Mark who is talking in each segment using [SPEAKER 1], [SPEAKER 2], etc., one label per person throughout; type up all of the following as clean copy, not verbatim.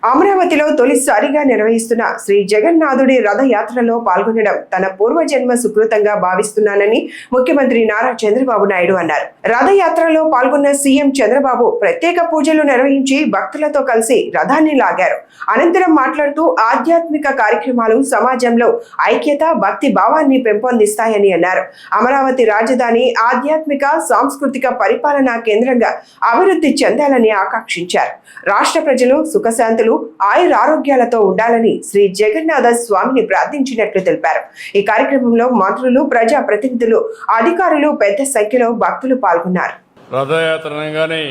[SPEAKER 1] అమరావతిలో తొలిసారిగా నిర్వహిస్తున్న శ్రీ జగన్నాథుడి రథయాత్రలో పాల్గొనడం తన పూర్వజన్మ సుకృతంగా భావిస్తున్నానని ముఖ్యమంత్రి నారా చంద్రబాబు నాయుడు అన్నారు. రథయాత్రలో పాల్గొన్న సీఎం చంద్రబాబు ప్రత్యేక పూజలు నిర్వహించి భక్తులతో కలిసి రథాన్ని లాగారు. అనంతరం మాట్లాడుతూ ఆధ్యాత్మిక కార్యక్రమాలు సమాజంలో ఐక్యత, భక్తి భావాన్ని పెంపొందిస్తాయని అన్నారు. అమరావతి రాజధాని ఆధ్యాత్మిక, సాంస్కృతిక పరిపాలనా కేంద్రంగా అభివృద్ధి చెందాలని ఆకాంక్షించారు. రాష్ట్ర ప్రజలు సుఖశాంతులు, ఆయురారోగ్యాలతో ఉండాలని శ్రీ జగన్నాథ స్వామిని ప్రార్థించినట్లు తెలిపారు. ఈ కార్యక్రమంలో మంత్రులు, ప్రజా ప్రతినిధులు, అధికారులు పెద్ద సంఖ్యలో భక్తులు పాల్గొన్నారు.
[SPEAKER 2] రథయాత్ర అనగానే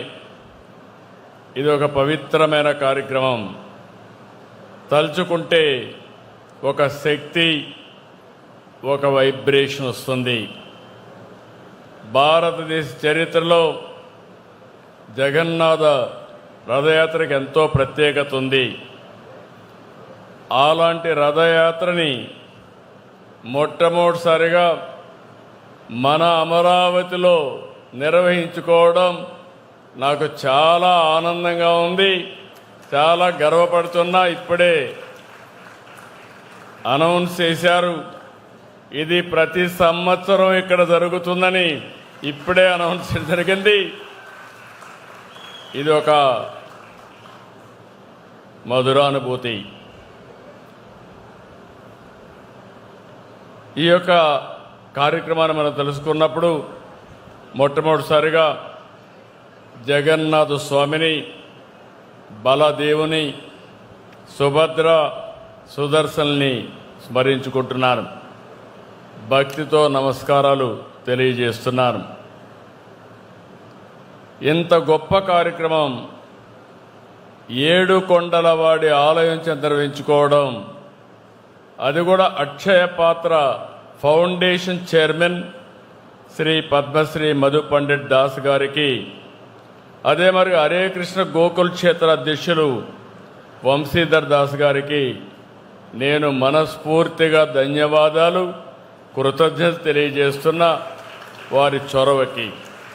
[SPEAKER 2] ఇది ఒక పవిత్రమైన కార్యక్రమం. తలుచుకుంటే ఒక శక్తి, ఒక వైబ్రేషన్ వస్తుంది. భారతదేశ చరిత్రలో జగన్నాథ రథయాత్రకి ఎంతో ప్రత్యేకత ఉంది. అలాంటి రథయాత్రని మొట్టమొదటిసారిగా మన అమరావతిలో నిర్వహించుకోవడం నాకు చాలా ఆనందంగా ఉంది. చాలా గర్వపడుతున్నా. ఇప్పుడే అనౌన్స్ చేశారు, ఇది ప్రతి సంవత్సరం ఇక్కడ జరుగుతుందని. ఇప్పుడే అనౌన్స్ జరిగింది. ఇది ఒక మధురానుభూతి. ఈ యొక్క కార్యక్రమాన్ని మనం తెలుసుకున్నప్పుడు మొట్టమొదటిసారిగా జగన్నాథ స్వామిని, బలదేవుని, సుభద్ర, సుదర్శన్ని స్మరించుకుంటున్నాను. భక్తితో నమస్కారాలు తెలియజేస్తున్నాను. ఇంత గొప్ప కార్యక్రమం 7 కొండలవాడి ఆలయం నిర్వహించుకోవడం, అది కూడా అక్షయ పాత్ర ఫౌండేషన్ చైర్మన్ శ్రీ పద్మశ్రీ మధు పండిట్ దాస్ గారికి, అదే మరి హరే కృష్ణ గోకుల్ క్షేత్ర అధ్యక్షులు వంశీధర్ దాస్ గారికి నేను మనస్ఫూర్తిగా ధన్యవాదాలు, కృతజ్ఞత తెలియజేస్తున్న వారి చొరవకి.